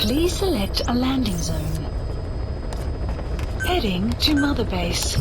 Please select a landing zone. Heading to Mother Base.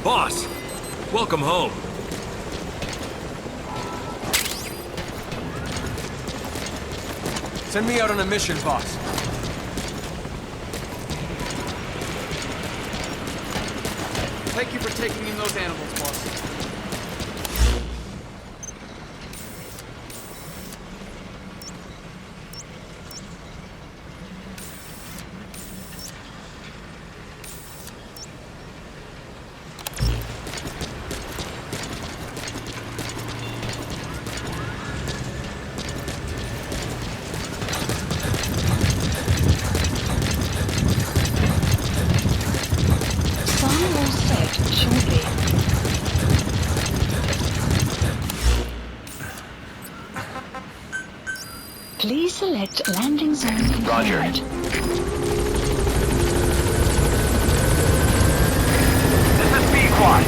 Boss, welcome home. Send me out on a mission, boss. Thank you for taking in those animals, boss. Please select landing zone confirmed. Roger. This is B-Quad.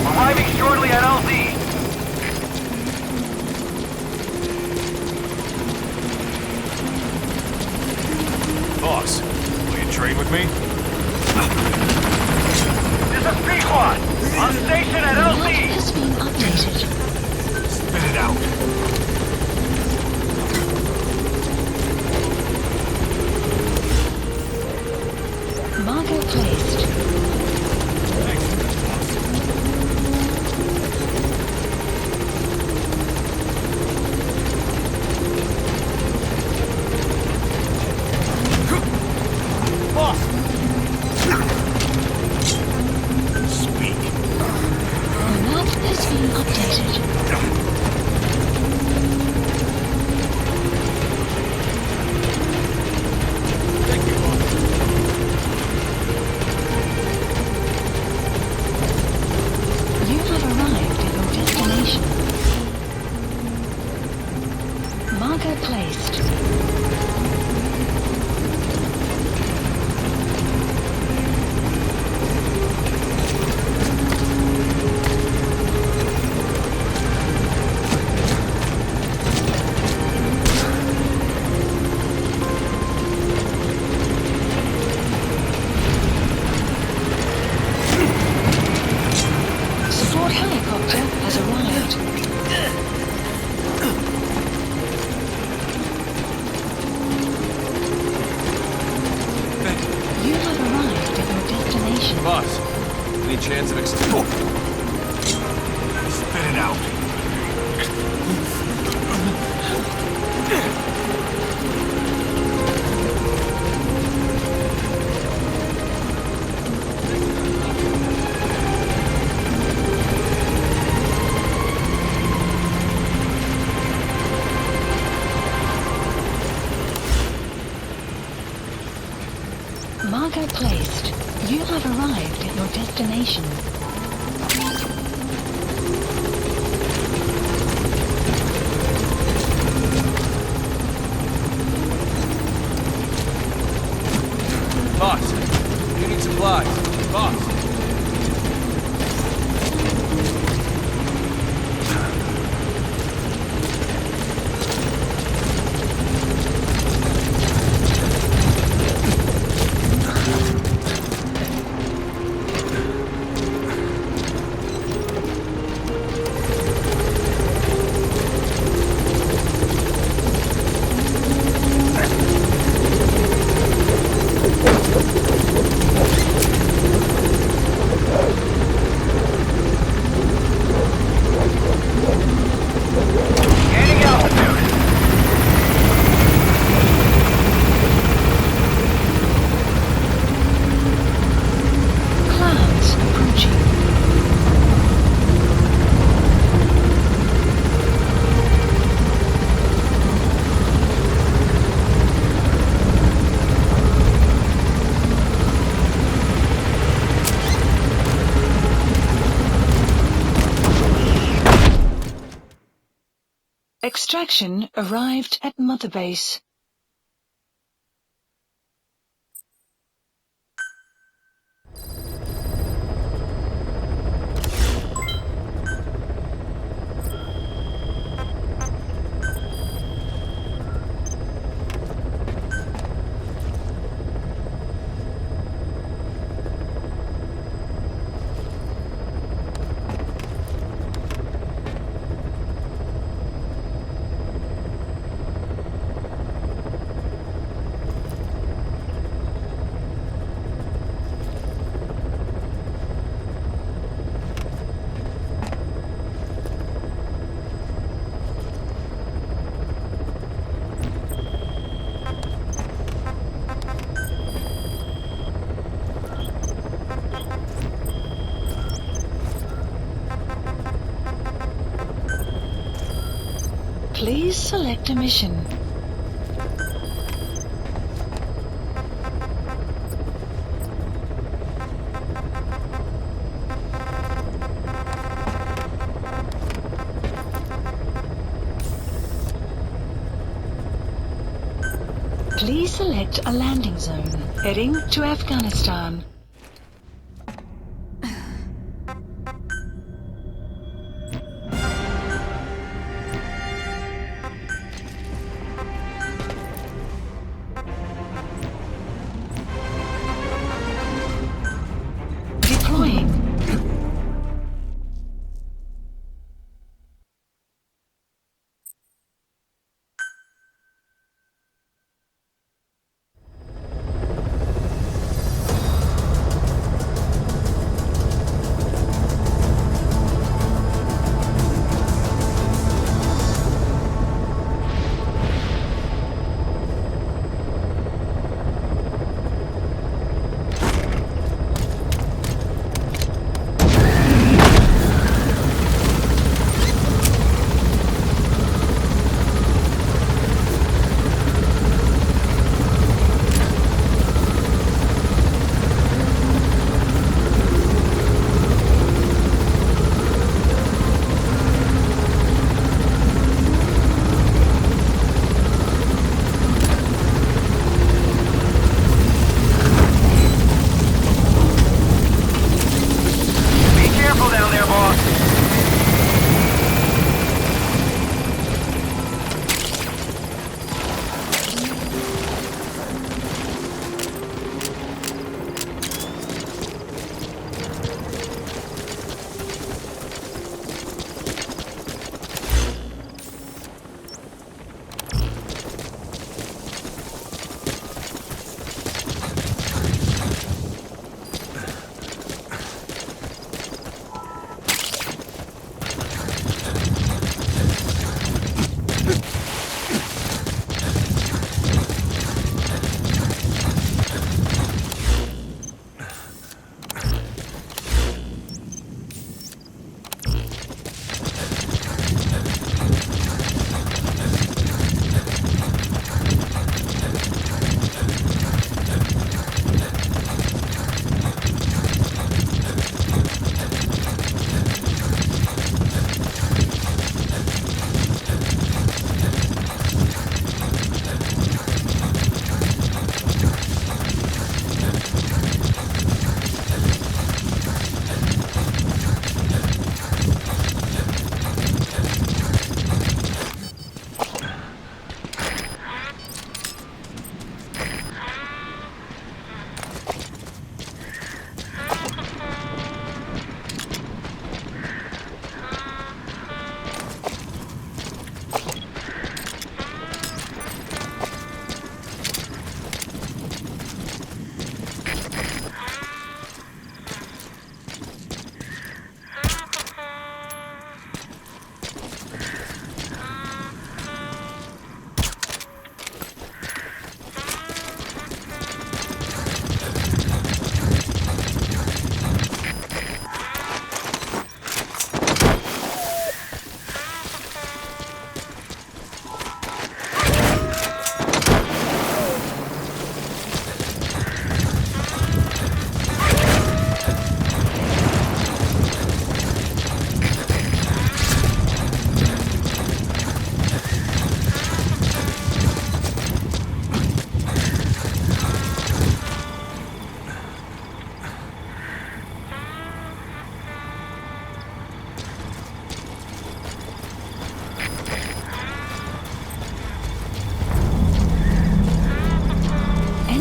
Arriving shortly at LZ. Boss, will you train with me? This is B-Quad. On station at Map LZ. has been updated. Spit it out. Marker placed. Boss! Speak. The map has been updated. Thank you, boss. You have arrived at your destination. Marker placed. Support helicopter has arrived. You have arrived at your destination. Boss, any chance of extending? Spit it out. Marker placed. You have arrived at your destination. Boss, you need supplies. Boss. Extraction arrived at Mother Base. Please select a mission. Please select a landing zone, heading to Afghanistan. Deploying.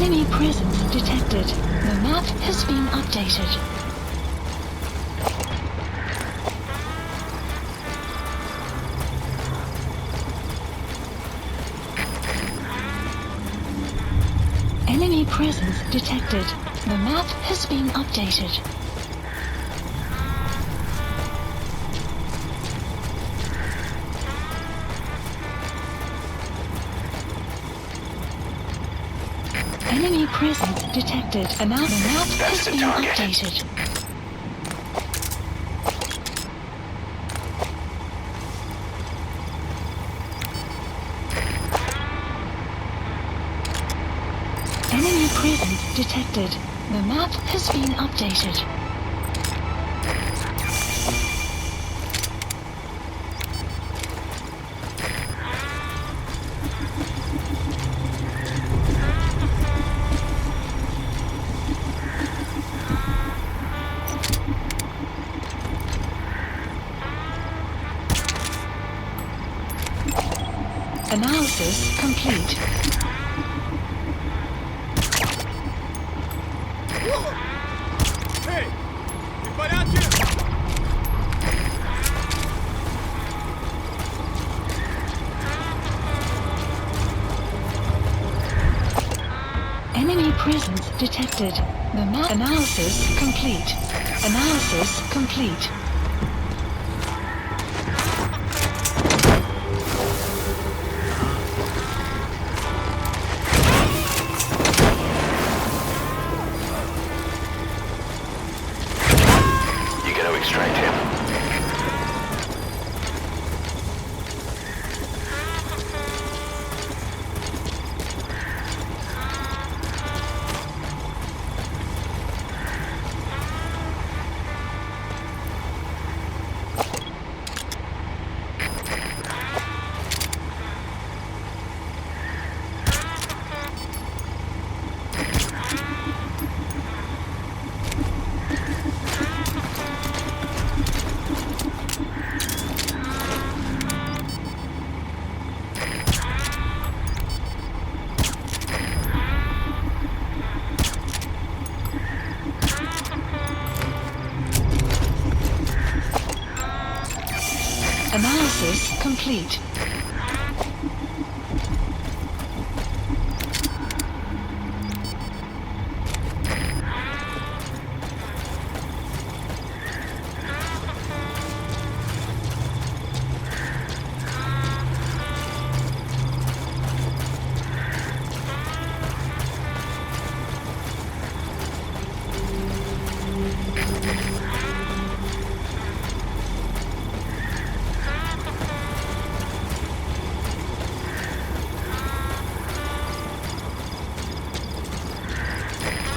Enemy presence detected. The map has been updated. Enemy presence detected. The map has been updated. Enemy presence detected. The map has been updated. Enemy presence detected. The map has been updated. Analysis complete. Hey! Ты в порядке? Enemy presence detected. The map analysis complete. Analysis complete. You gotta extract him. Analysis complete.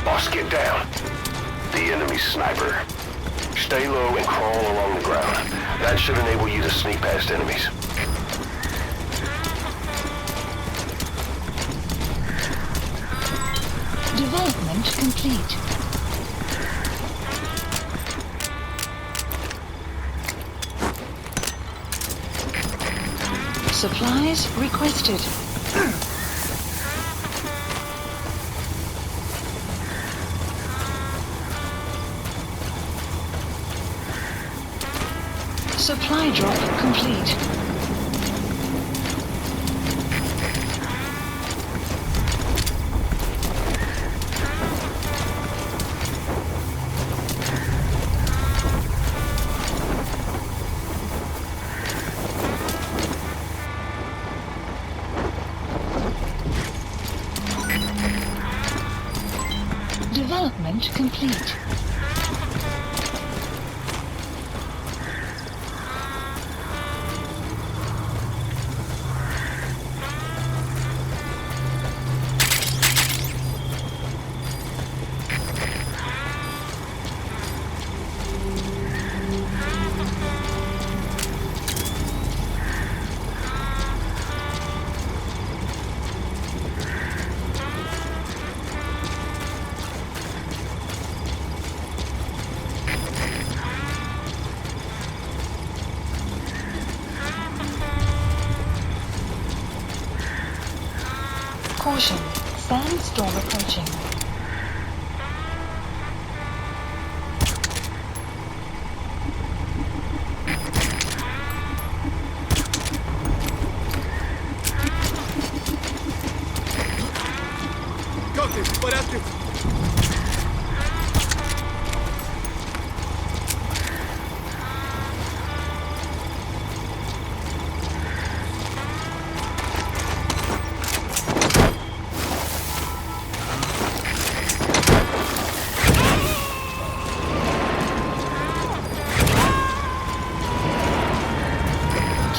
Boss, get down. The enemy's sniper. Stay low and crawl along the ground. That should enable you to sneak past enemies. Development complete. Supplies requested. Supply drop complete. Development complete. Sandstorm approaching. Как ты? В порядке?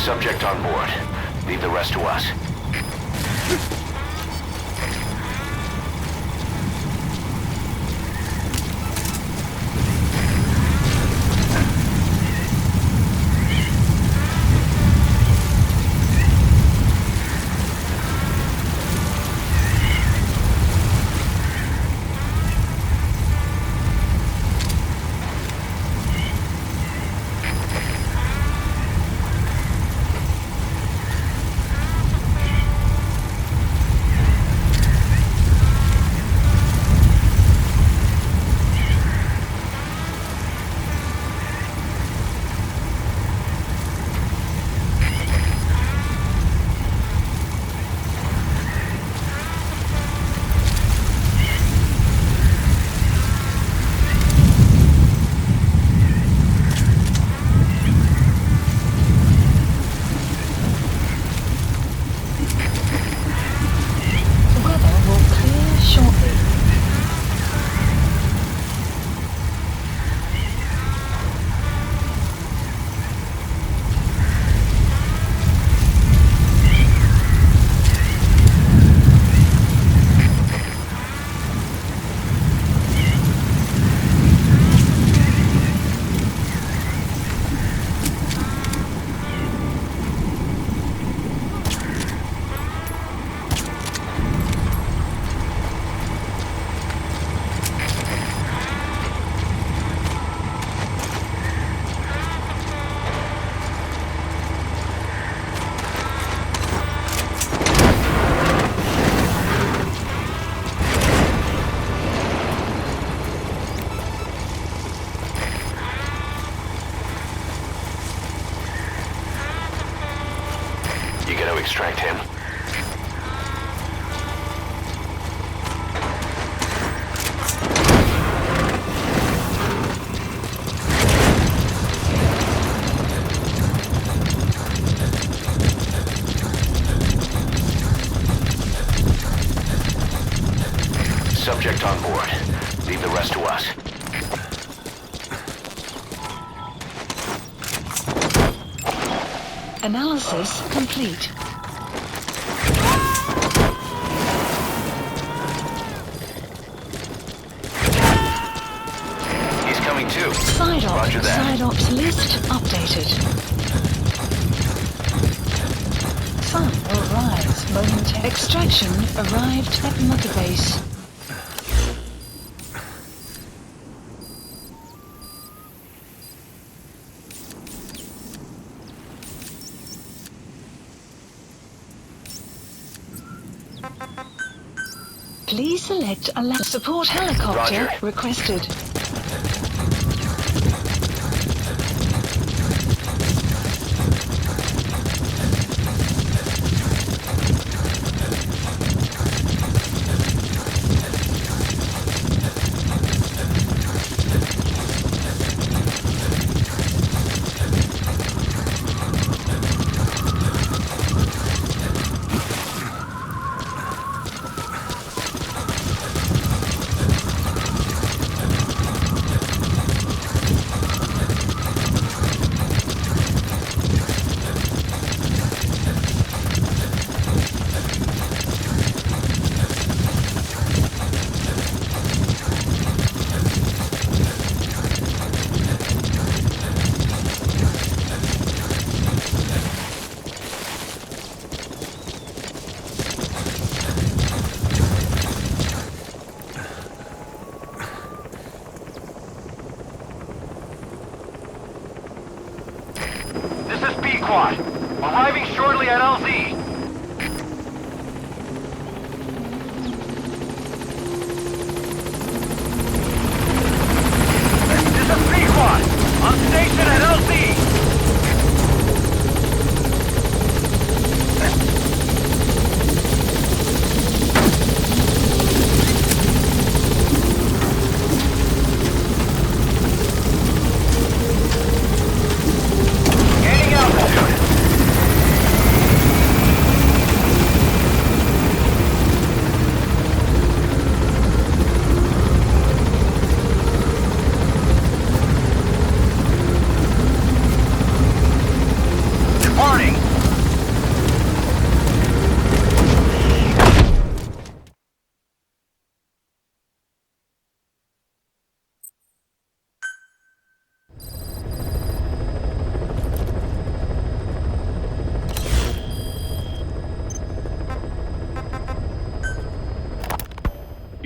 Subject on board. Leave the rest to us. Extract him. Subject on board. Leave the rest to us. Analysis complete. He's coming too. Roger that. Side ops list updated. Sun will rise momentarily. Extraction arrived at Mother Base. Please select a support helicopter Roger. requested.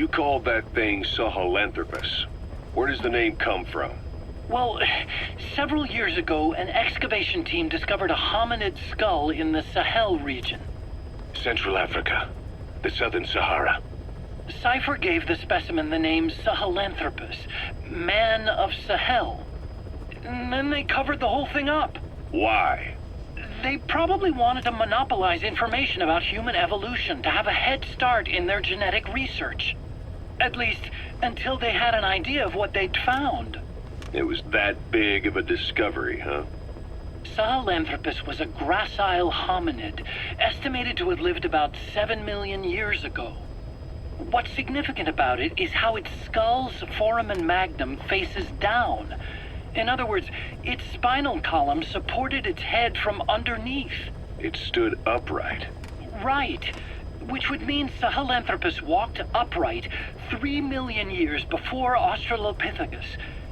You called that thing Sahelanthropus. Where does the name come from? Well, several years ago, an excavation team discovered a hominid skull in the Sahel region. Central Africa. The Southern Sahara. Cypher gave the specimen the name Sahelanthropus, Man of Sahel. And then they covered the whole thing up. Why? They probably wanted to monopolize information about human evolution to have a head start in their genetic research. At least, until they had an idea of what they'd found. It was that big of a discovery, huh? Sahelanthropus was a gracile hominid, estimated to have lived about 7 million years ago. What's significant about it is how its skull's foramen magnum faces down. In other words, its spinal column supported its head from underneath. It stood upright. Right. Which would mean Sahelanthropus walked upright 3 million years before Australopithecus,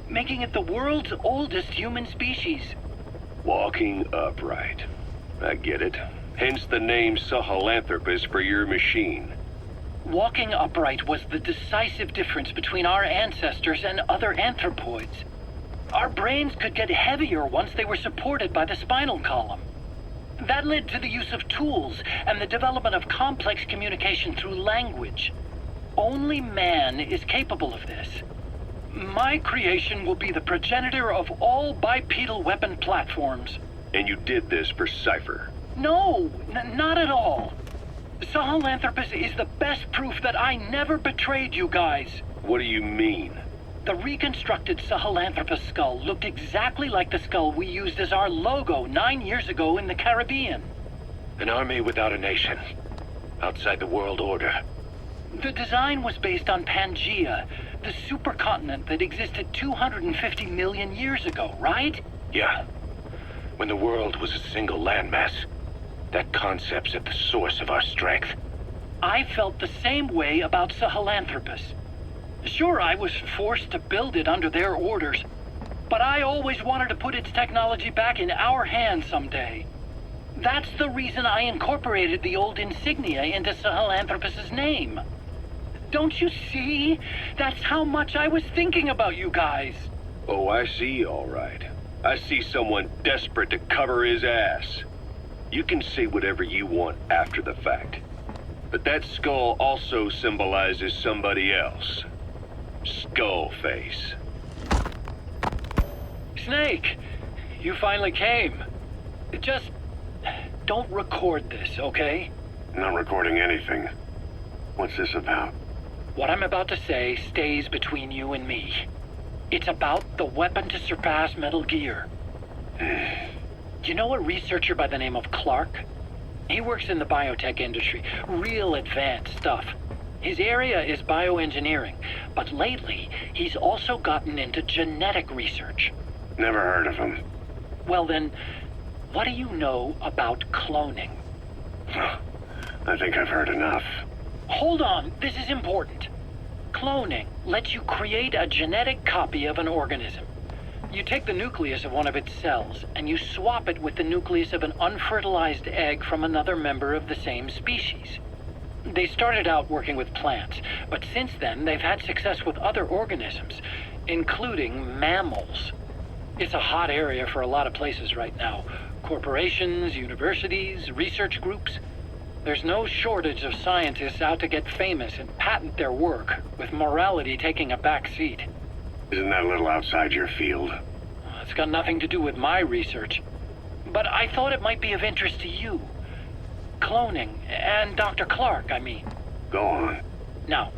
making it the world's oldest human species. Walking upright. I get it. Hence the name Sahelanthropus for your machine. Walking upright was the decisive difference between our ancestors and other anthropoids. Our brains could get heavier once they were supported by the spinal column. That led to the use of tools and the development of complex communication through language. Only man is capable of this. My creation will be the progenitor of all bipedal weapon platforms. And you did this for Cypher? No, not at all. Sahelanthropus is the best proof that I never betrayed you guys. What do you mean? The reconstructed Sahelanthropus skull looked exactly like the skull we used as our logo 9 years ago in the Caribbean. An army without a nation. Outside the world order. The design was based on Pangaea, the supercontinent that existed 250 million years ago, right? Yeah. When the world was a single landmass. That concept's at the source of our strength. I felt the same way about Sahelanthropus. Sure, I was forced to build it under their orders, but I always wanted to put its technology back in our hands someday. That's the reason I incorporated the old insignia into Sahelanthropus's name. Don't you see? That's how much I was thinking about you guys. Oh, I see, all right. I see someone desperate to cover his ass. You can say whatever you want after the fact. But that skull also symbolizes somebody else. Skullface. Snake, you finally came. Just don't record this, okay? Not recording anything. What's this about? What I'm about to say stays between you and me. It's about the weapon to surpass Metal Gear. Do you know a researcher by the name of Clark? He works in the biotech industry, real advanced stuff. His area is bioengineering, but lately he's also gotten into genetic research. Never heard of him. Well then, what do you know about cloning? I think I've heard enough. Hold on, this is important. Cloning lets you create a genetic copy of an organism. You take the nucleus of one of its cells, and you swap it with the nucleus of an unfertilized egg from another member of the same species. They started out working with plants, but since then they've had success with other organisms, including mammals. It's a hot area for a lot of places right now. Corporations, universities, research groups. There's no shortage of scientists out to get famous and patent their work, with morality taking a back seat. Isn't that a little outside your field? It's got nothing to do with my research. But I thought it might be of interest to you. Cloning, and Dr. Clark, I mean. Go on. Now,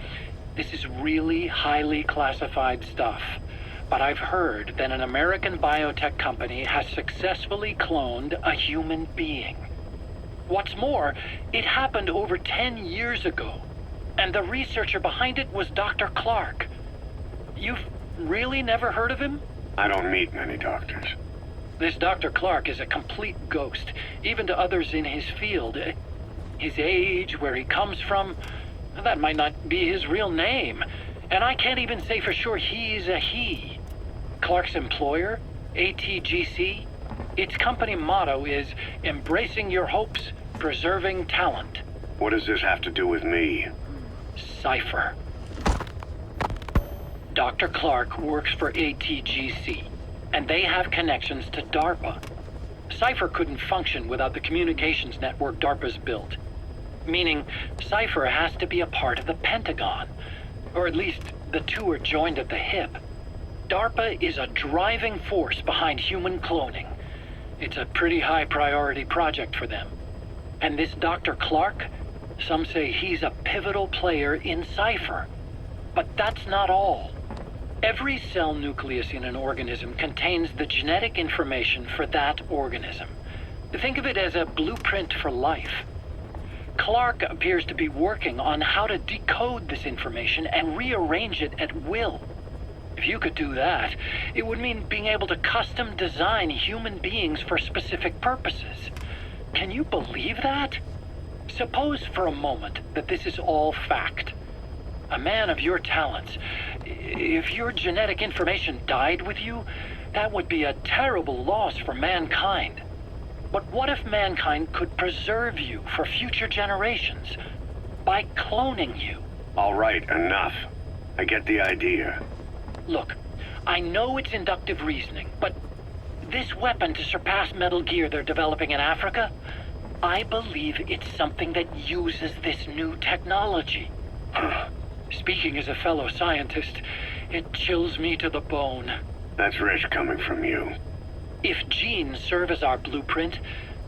this is really highly classified stuff, but I've heard that an American biotech company has successfully cloned a human being. What's more, it happened over 10 years ago, and the researcher behind it was Dr. Clark. You've really never heard of him? I don't meet many doctors. This Dr. Clark is a complete ghost, even to others in his field. His age, where he comes from, that might not be his real name. And I can't even say for sure he's a he. Clark's employer, ATGC, its company motto is embracing your hopes, preserving talent. What does this have to do with me? Cypher. Dr. Clark works for ATGC, and they have connections to DARPA. Cypher couldn't function without the communications network DARPA's built. Meaning, Cypher has to be a part of the Pentagon. Or at least, the two are joined at the hip. DARPA is a driving force behind human cloning. It's a pretty high priority project for them. And this Dr. Clark, some say he's a pivotal player in Cypher. But that's not all. Every cell nucleus in an organism contains the genetic information for that organism. Think of it as a blueprint for life. Clark appears to be working on how to decode this information and rearrange it at will. If you could do that, it would mean being able to custom design human beings for specific purposes. Can you believe that? Suppose for a moment that this is all fact. A man of your talents, if your genetic information died with you, that would be a terrible loss for mankind. But what if mankind could preserve you for future generations by cloning you? All right, enough. I get the idea. Look, I know it's inductive reasoning, but this weapon to surpass Metal Gear they're developing in Africa, I believe it's something that uses this new technology. Speaking as a fellow scientist, it chills me to the bone. That's rich coming from you. If genes serve as our blueprint,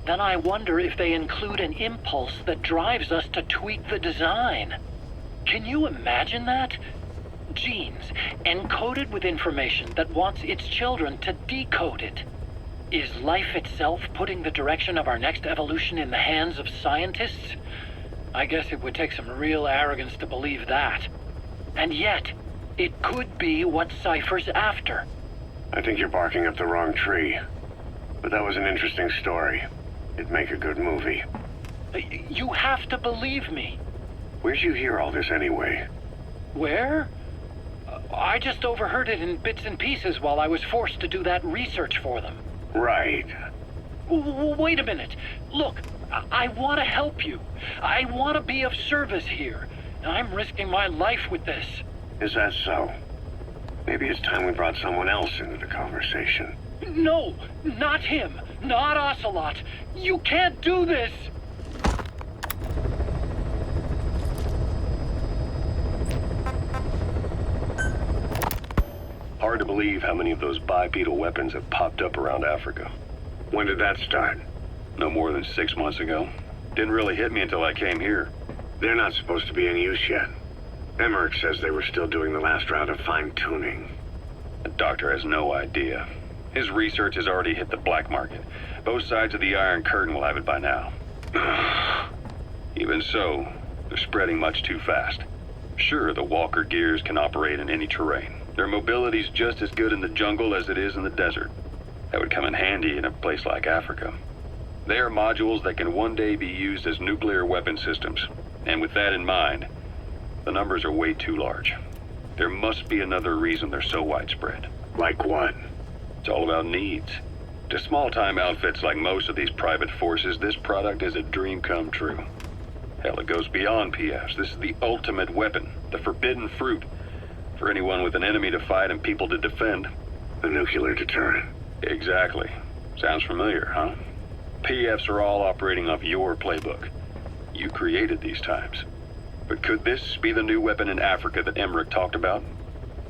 then I wonder if they include an impulse that drives us to tweak the design. Can you imagine that? Genes, encoded with information that wants its children to decode it. Is life itself putting the direction of our next evolution in the hands of scientists? I guess it would take some real arrogance to believe that. And yet, it could be what Cypher's after. I think you're barking up the wrong tree. But that was an interesting story. It'd make a good movie. You have to believe me. Where'd you hear all this anyway? Where? I just overheard it in bits and pieces while I was forced to do that research for them. Right. Wait a minute. Look, I want to help you. I want to be of service here. I'm risking my life with this. Is that so? Maybe it's time we brought someone else into the conversation. No, not him. Not Ocelot. You can't do this. Hard to believe how many of those bipedal weapons have popped up around Africa. When did that start? No more than 6 months ago. Didn't really hit me until I came here. They're not supposed to be in use yet. Emmerich says they were still doing the last round of fine-tuning. The doctor has no idea. His research has already hit the black market. Both sides of the Iron Curtain will have it by now. Even so, they're spreading much too fast. Sure, the Walker gears can operate in any terrain. Their mobility's just as good in the jungle as it is in the desert. That would come in handy in a place like Africa. They are modules that can one day be used as nuclear weapon systems. And with that in mind, the numbers are way too large. There must be another reason they're so widespread. Like what? It's all about needs. To small-time outfits like most of these private forces, this product is a dream come true. Hell, it goes beyond PFs. This is the ultimate weapon, the forbidden fruit, for anyone with an enemy to fight and people to defend. The nuclear deterrent. Exactly. Sounds familiar, huh? PFs are all operating off your playbook. You created these times. But could this be the new weapon in Africa that Emmerich talked about?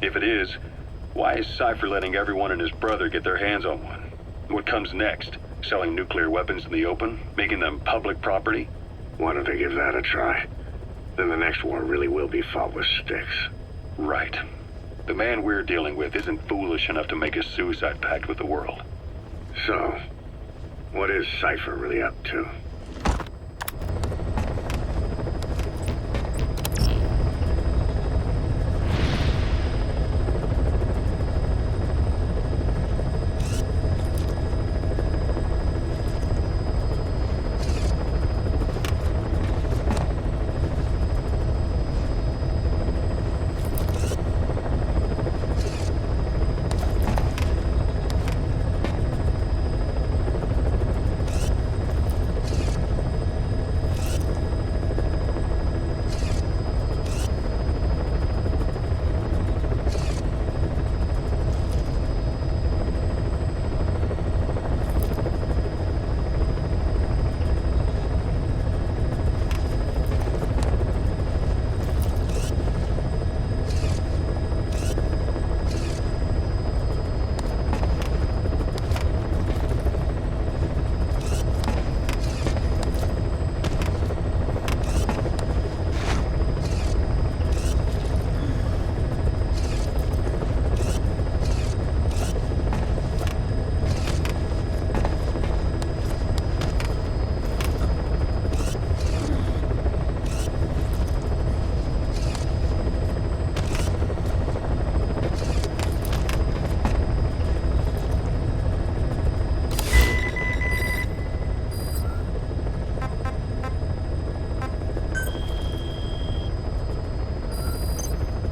If it is, why is Cypher letting everyone and his brother get their hands on one? What comes next? Selling nuclear weapons in the open? Making them public property? Why don't they give that a try? Then the next war really will be fought with sticks. Right. The man we're dealing with isn't foolish enough to make a suicide pact with the world. So, what is Cypher really up to?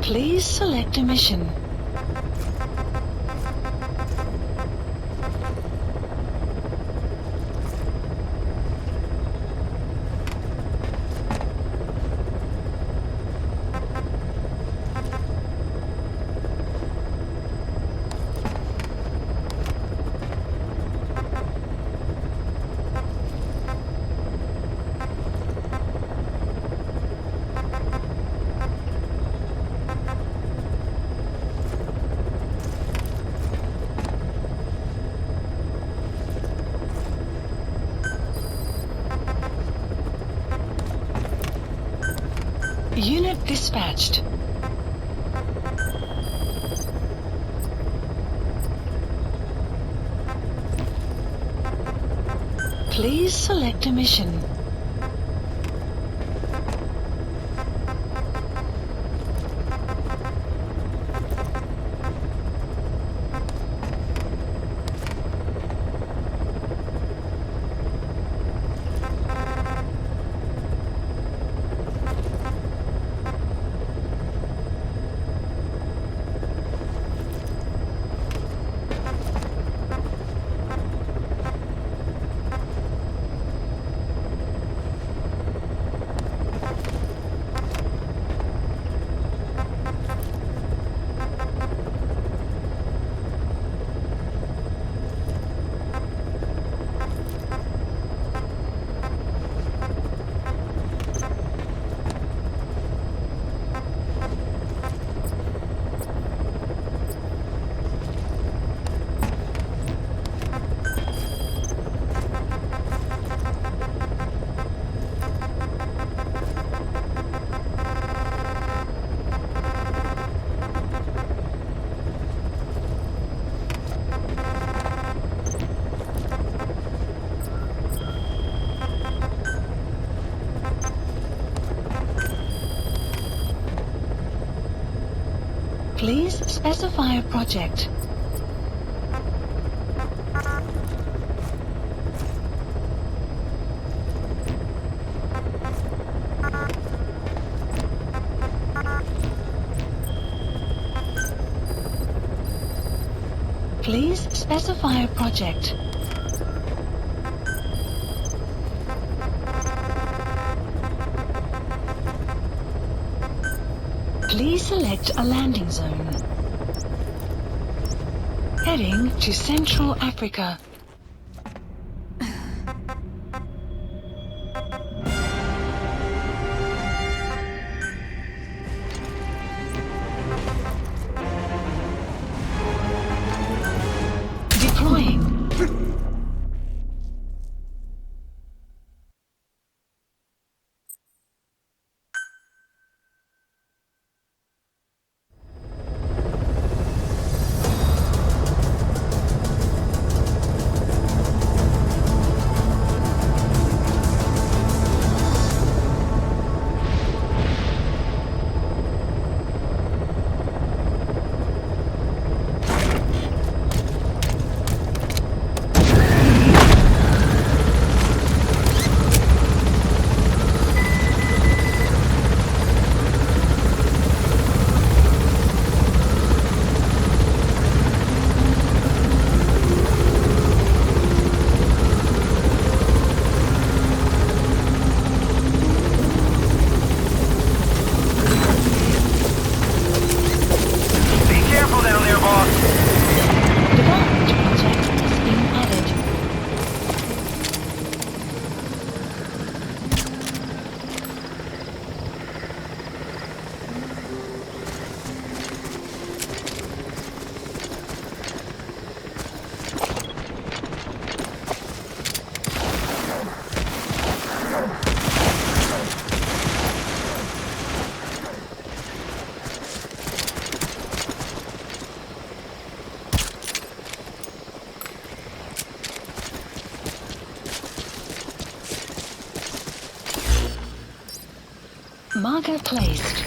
Please select a mission. Unit dispatched. Please select a mission. Please specify a project. Please specify a project. Please select a landing zone. Heading to Central Africa. Deploying. Marker placed.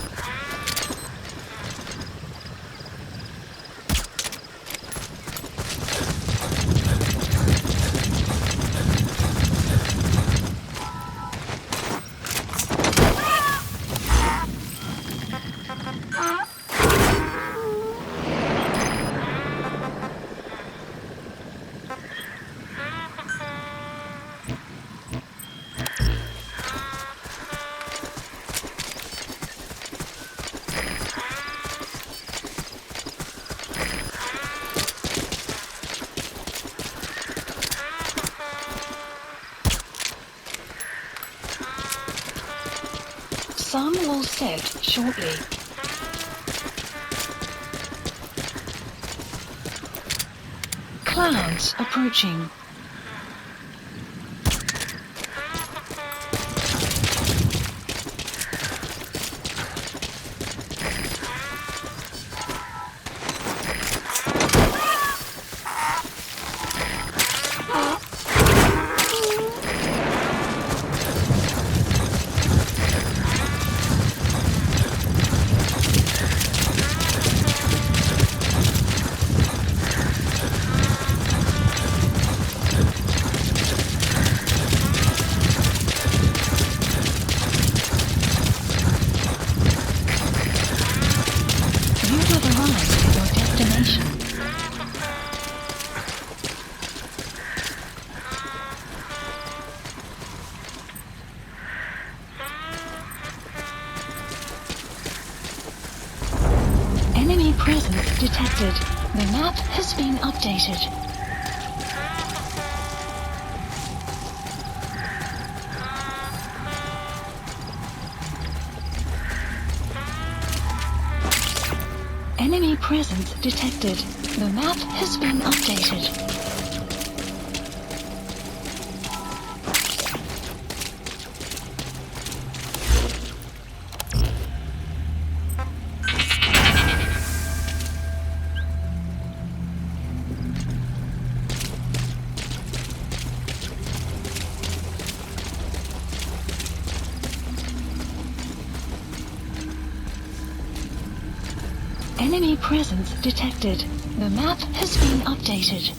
sun will set shortly. Clouds approaching. Enemy presence detected. The map has been updated. Enemy presence detected. The map has been updated. Enemy presence detected. The map has been updated.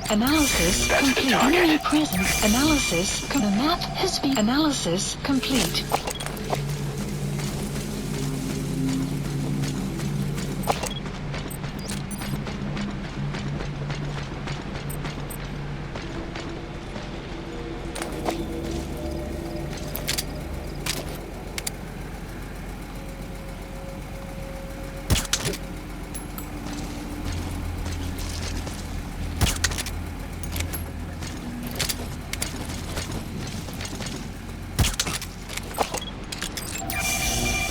Analysis complete. Enemy presence analysis. The map has been analysis complete.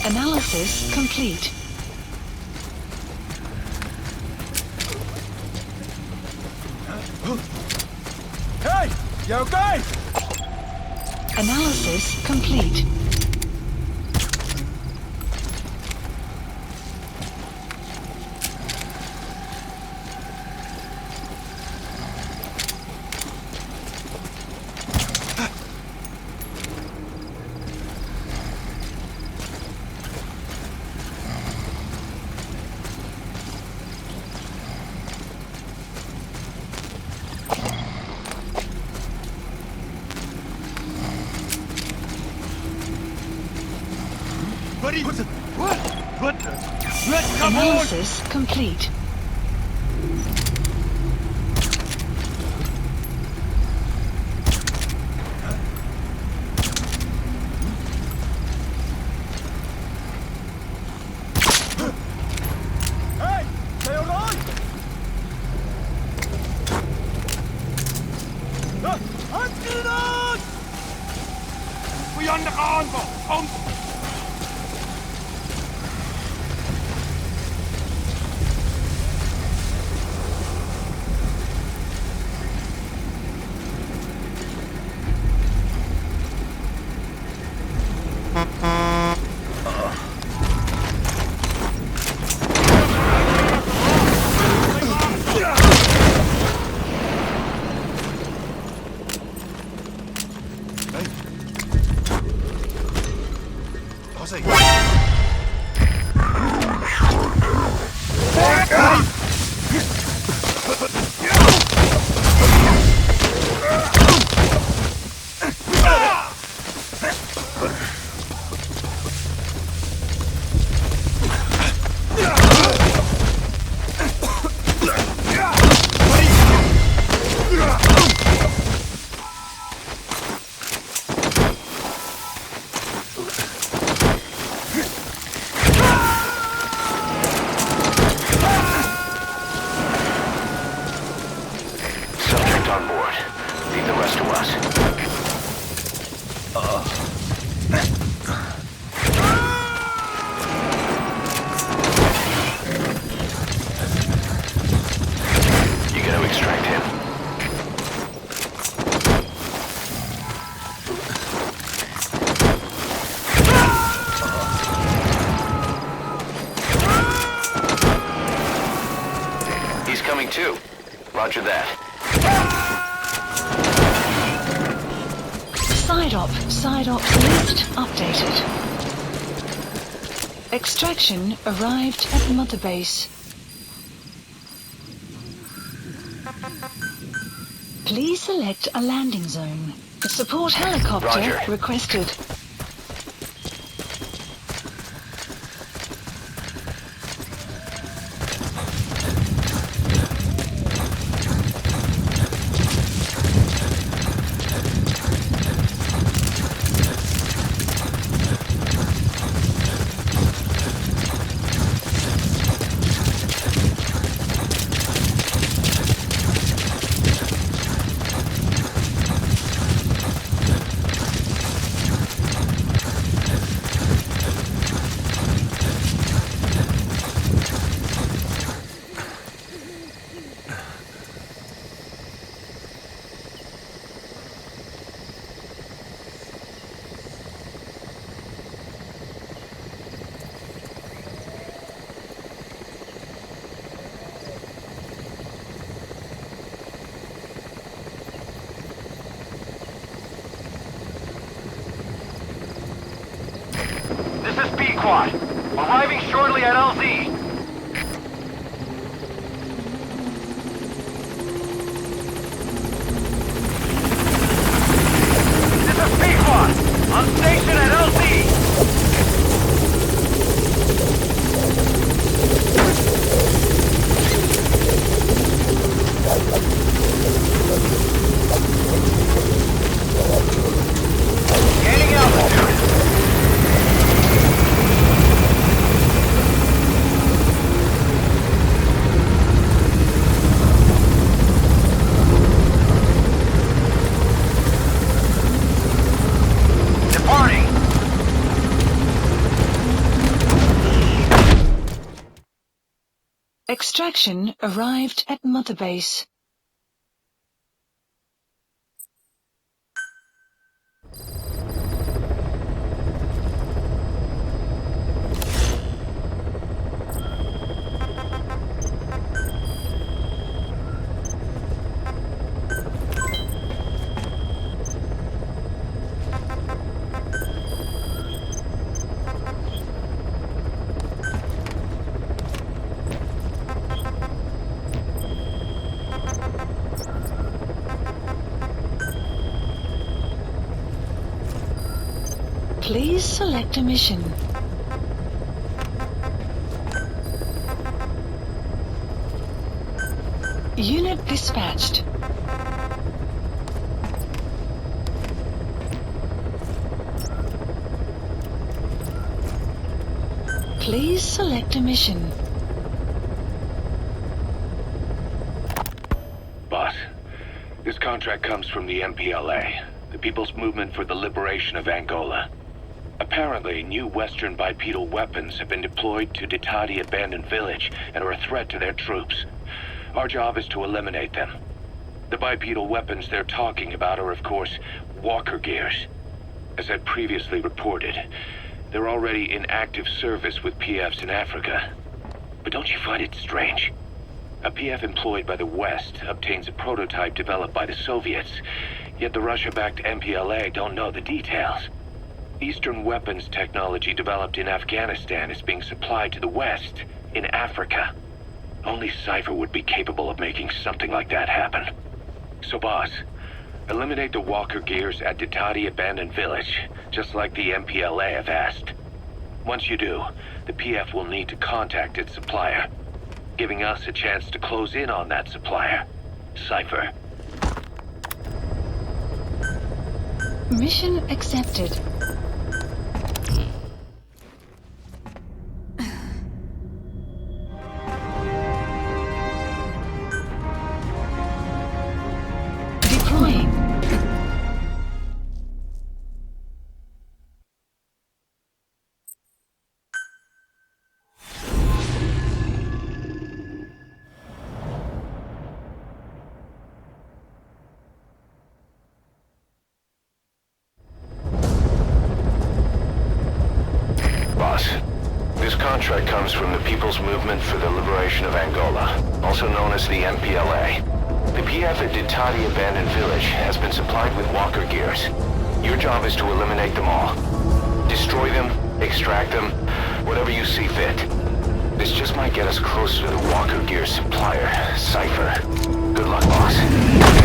Analysis complete. Hey! You okay? Analysis complete. What? Let's come on! Analysis complete. Hey! Stay alive! Handgranat! We on the aanval! Kom! Subject on board. Leave the rest to us. You gotta extract him. He's coming too. Roger that. Side ops list updated. Extraction arrived at Mother Base. Please select a landing zone. Support helicopter Roger. requested. This is B-Quad. Arriving shortly at LZ. This is B-Quad. On station at LZ. Gaining altitude. Departing. Extraction arrived at Mother Base. Please select a mission. Unit dispatched. Please select a mission. Boss, this contract comes from the MPLA, the People's Movement for the Liberation of Angola. Apparently, new Western bipedal weapons have been deployed to Ditati Abandoned Village and are a threat to their troops. Our job is to eliminate them. The bipedal weapons they're talking about are, of course, walker gears. As I previously reported, they're already in active service with PFs in Africa. But don't you find it strange? A PF employed by the West obtains a prototype developed by the Soviets, yet the Russia-backed MPLA don't know the details. Eastern weapons technology developed in Afghanistan is being supplied to the West in Africa. Only Cypher would be capable of making something like that happen. So, boss, eliminate the walker gears at Ditati Abandoned Village, just like the MPLA have asked. Once you do, the PF will need to contact its supplier, giving us a chance to close in on that supplier, Cypher. Mission accepted. Deploying. This contract comes from the People's Movement for the Liberation of Angola, also known as the MPLA. The PF at Ditadi Abandoned Village has been supplied with walker gears. Your job is to eliminate them all. Destroy them, extract them, whatever you see fit. This just might get us closer to the walker gear supplier, Cypher. Good luck, boss.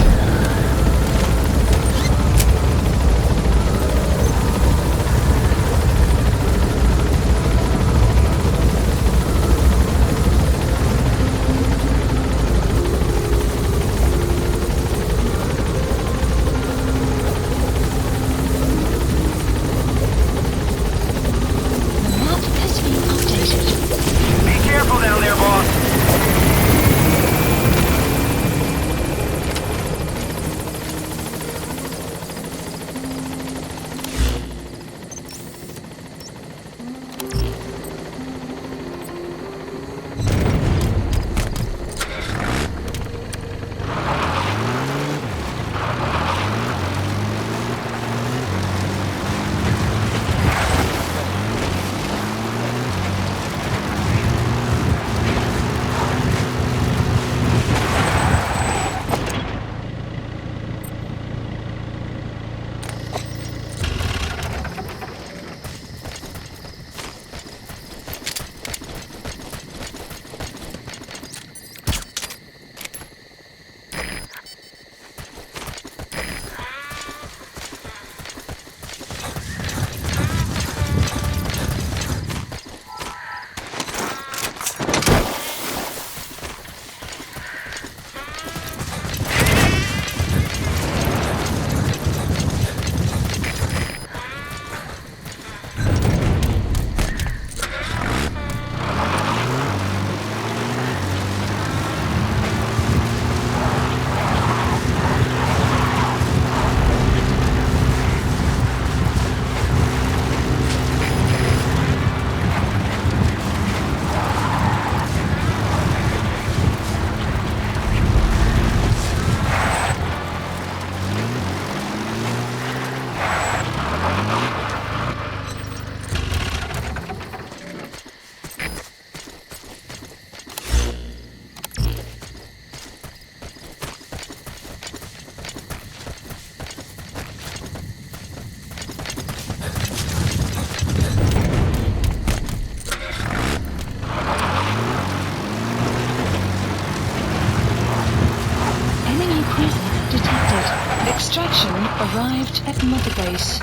Extraction arrived at Mother Base.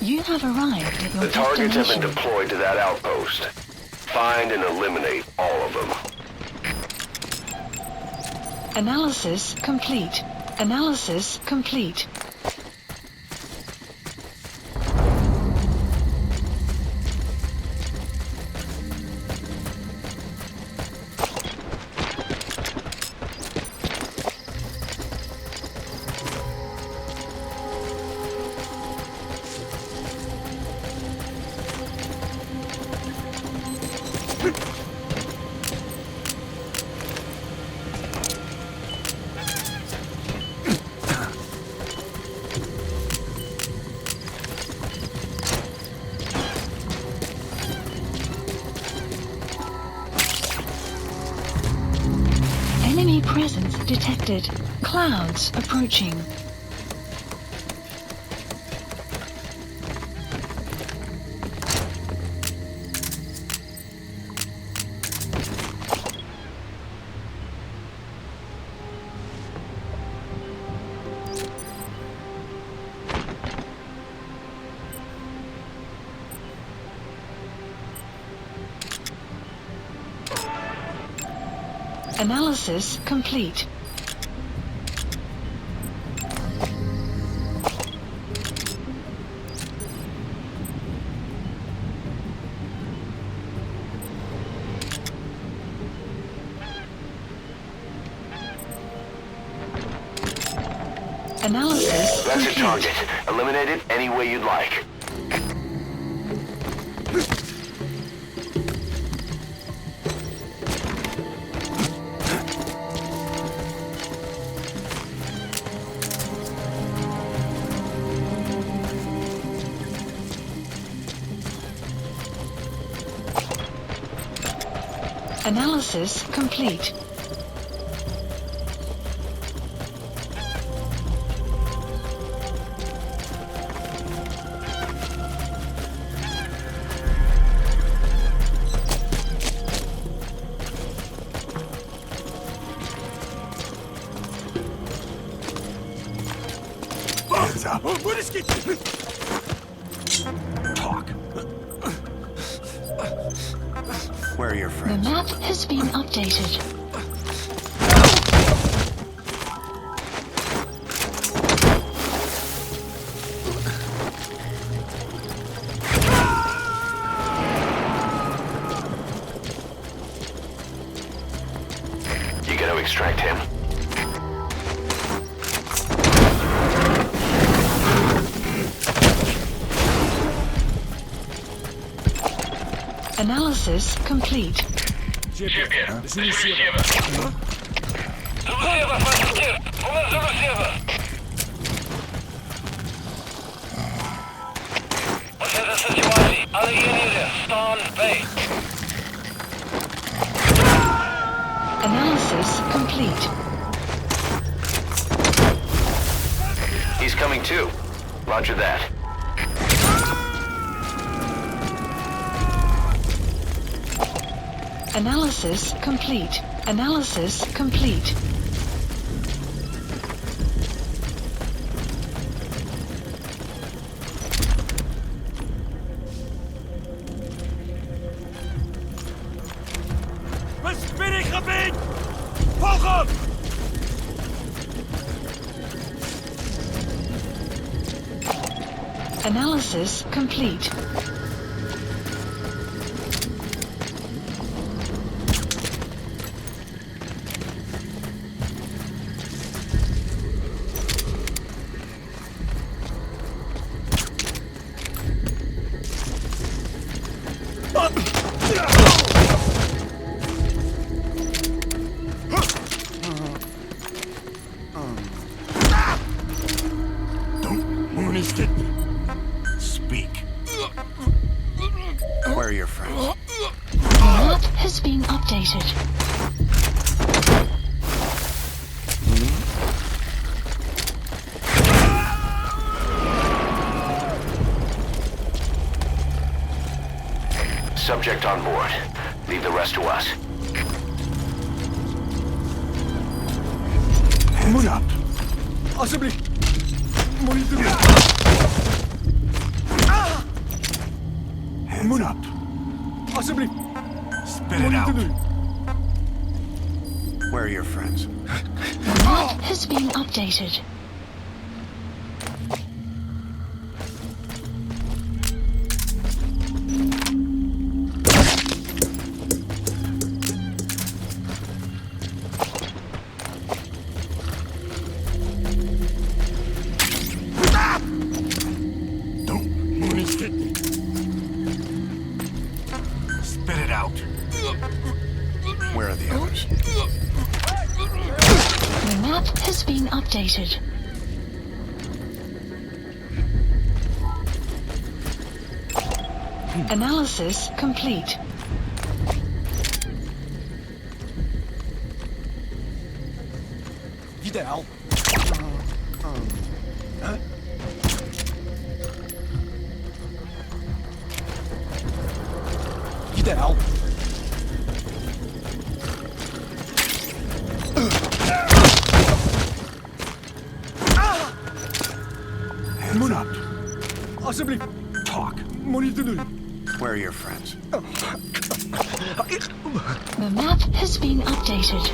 You have arrived at your The targets have been destination. deployed to that outpost. Find and eliminate all of them. Analysis complete. Analysis complete. Enemy presence detected. Clouds approaching. Analysis complete. Analysis That's a complete. target. Eliminate it any way you'd like. Analysis complete. Talk. Where are your The friends? map has been updated. You gotta extract him. Analysis complete. Analysis complete. He's coming too. Roger that. Analysis complete. Analysis complete. Analysis complete. Speak. Where are your friends? The map has been updated. Subject on board. Leave the rest to us. Hands up. Possibly. Monitor. Hands up. Possibly. Spit it out. Where are your friends? The map has been updated. Spit it out. Where are the others? The map has been updated. Analysis complete. Vidal. Vidal. Hands up. Possibly. Talk. Monitor. Where are your friends? The map has been updated.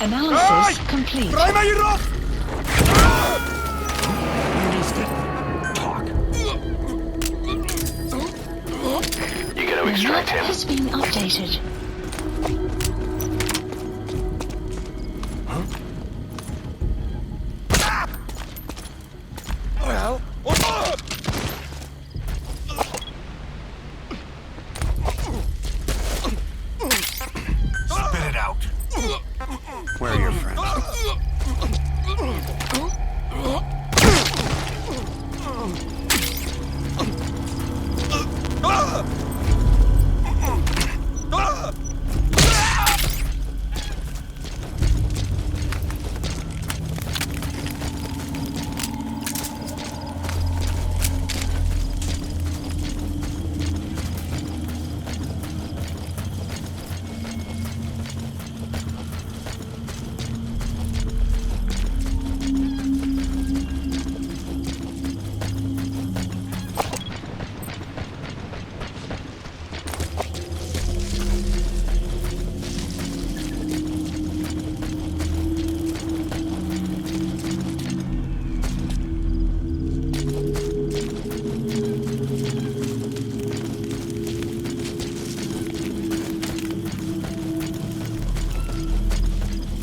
Analysis complete. Talk. You gotta The extract map him. has been updated. Where are your friends?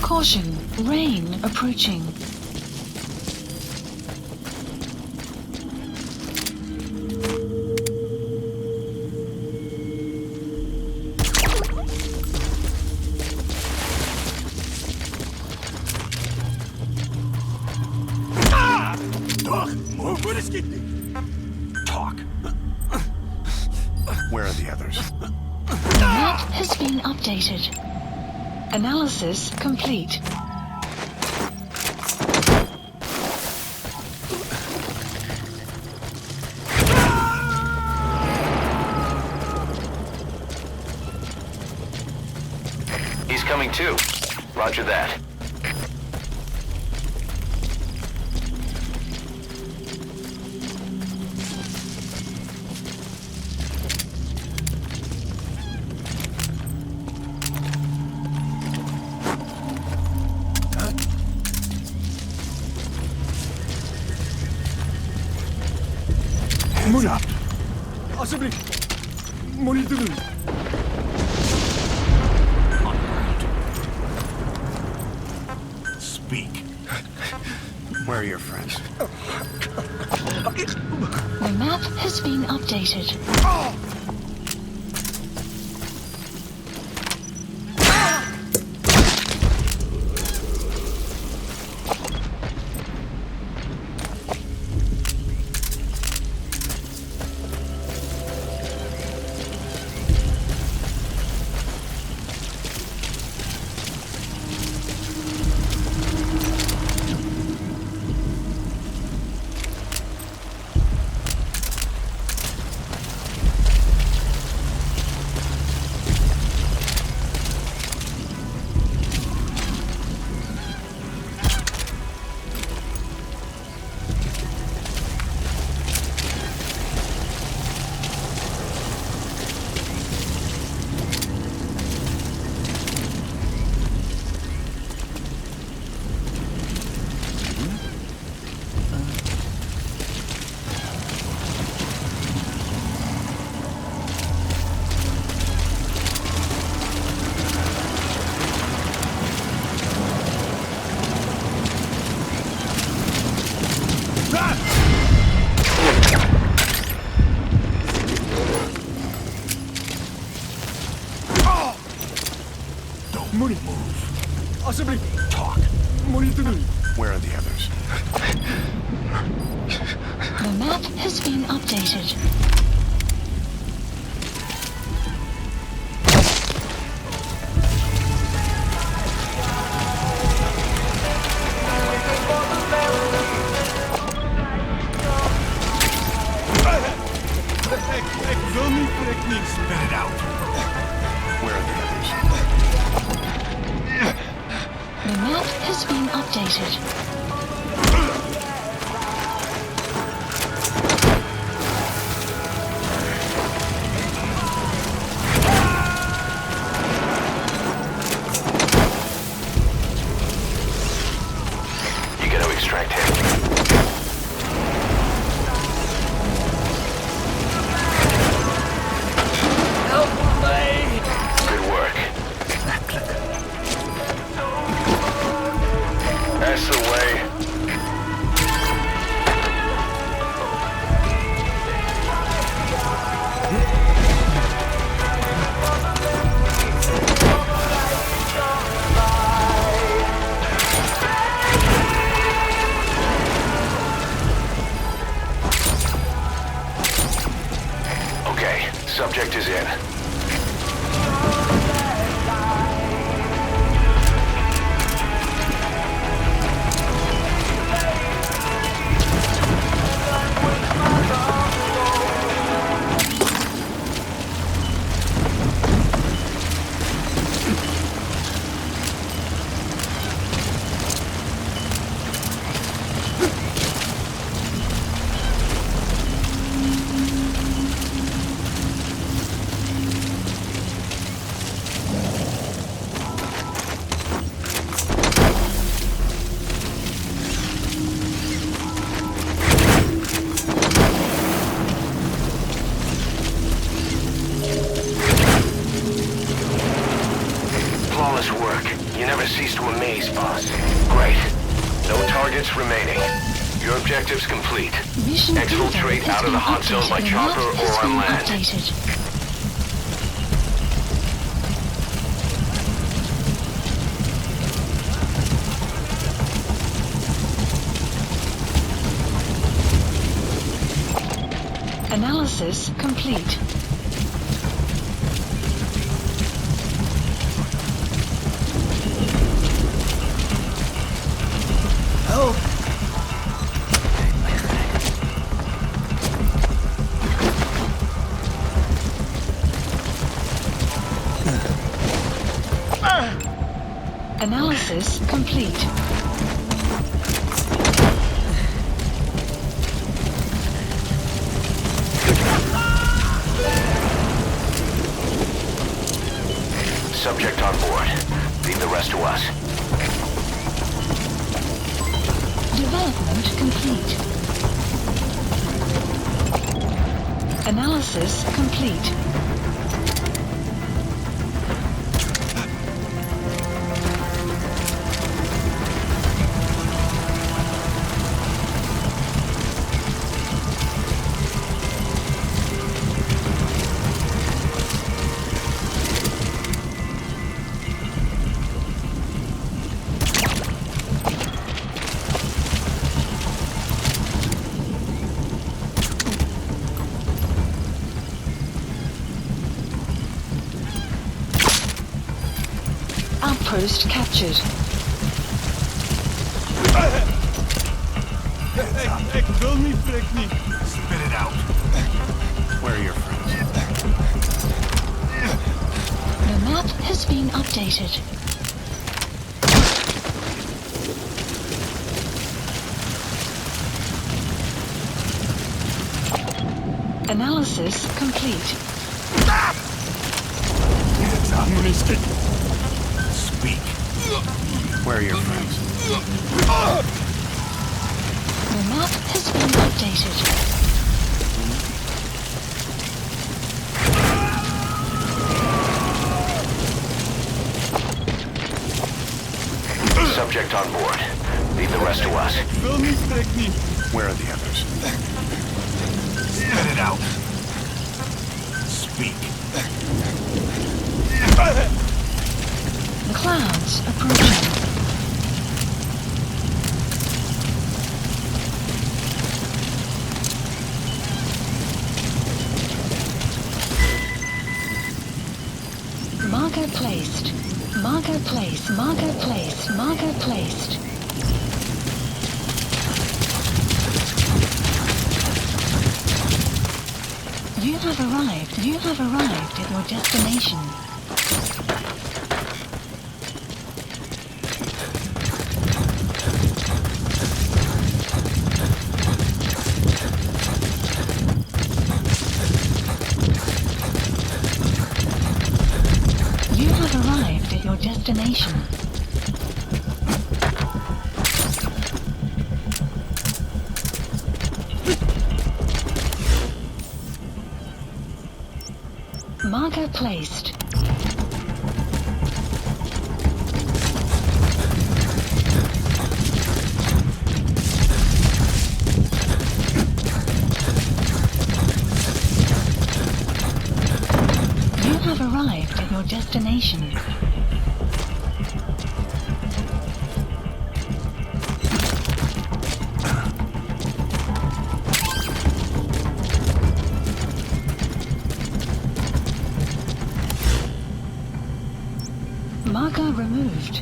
Caution, rain approaching. Talk. Where are the others? The map has been updated. Analysis complete. He's coming too. Roger that. Hands up. Speak. Where are your friends? The map has been updated. Talk. Where are the others? The map has been updated. Spit it out. Where are the others? The map has been updated. You got to extract him. Good work. That's the way. You never cease to amaze, boss. Great. No targets remaining. Your objective's complete. Mission Exfiltrate out of the hot zone by chopper or on land. Analysis complete. Help! Analysis complete. Subject on board. Leave the rest to us. Development complete. Analysis complete. Outpost captured. Hey, kill me, flick me. Spit it out. Where are your friends? The map has been updated. Analysis complete. You missed it. Speak. Where are your friends? The map has been updated. Subject on board. Leave the rest to us. Kill me, flick me. Where are the others? Spit it out. Speak. Clouds approaching. Marker placed. Marker placed. Marker placed. Marker placed. You have arrived. You have arrived at your destination. You have arrived at your destination. Marker placed. You have arrived at your destination. Marker removed.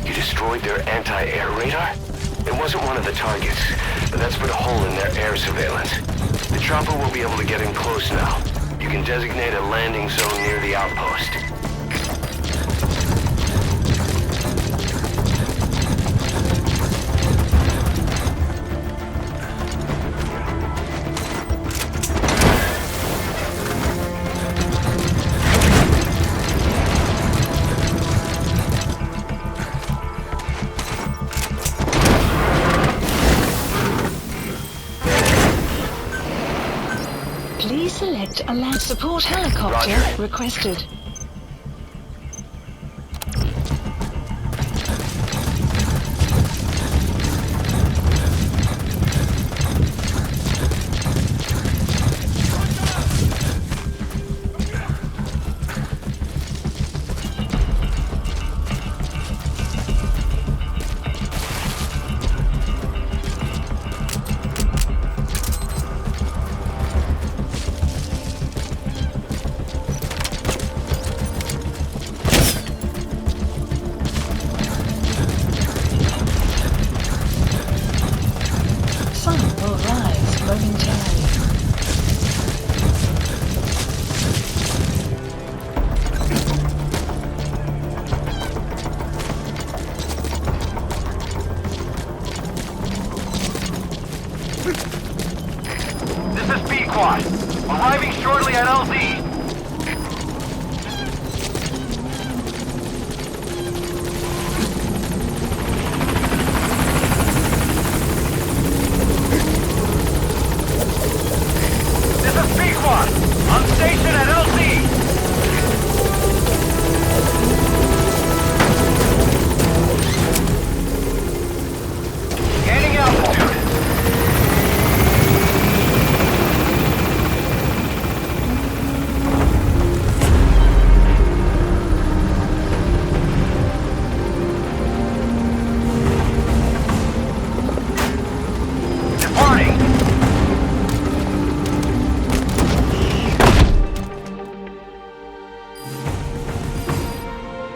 You destroyed their anti-air radar? It wasn't one of the targets, but that's put a hole in their air surveillance. The chopper will be able to get in close now. You can designate a landing zone near the outpost. Select a land support helicopter Roger. requested. Arriving shortly at LZ. This is B-Quad. On station at LZ. Gaining altitude.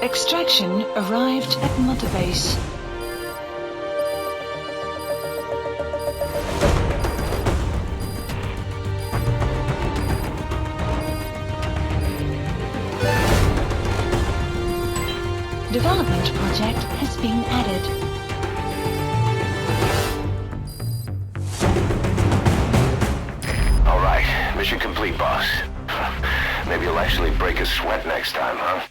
Extraction arrived at Mother Base. Development project has been added. All right, mission complete, boss. Maybe you'll actually break a sweat next time, huh?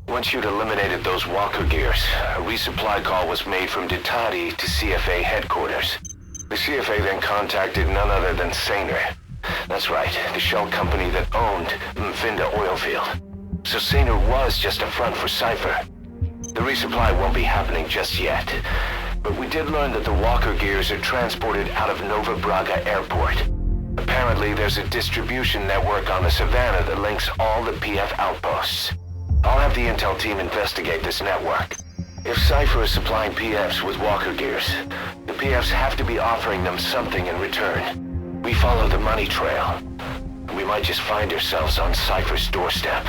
Once you'd eliminated those walker gears, a resupply call was made from Ditati to CFA headquarters. The CFA then contacted none other than Saner. That's right, the shell company that owned Mfinda Oilfield. So Saner was just a front for Cypher. The resupply won't be happening just yet. But we did learn that the walker gears are transported out of Nova Braga Airport. Apparently there's a distribution network on the Savannah that links all the PF outposts. I'll have the intel team investigate this network. If Cypher is supplying PFs with walker gears, the PFs have to be offering them something in return. We follow the money trail. We might just find ourselves on Cypher's doorstep.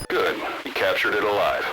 Good. You captured it alive.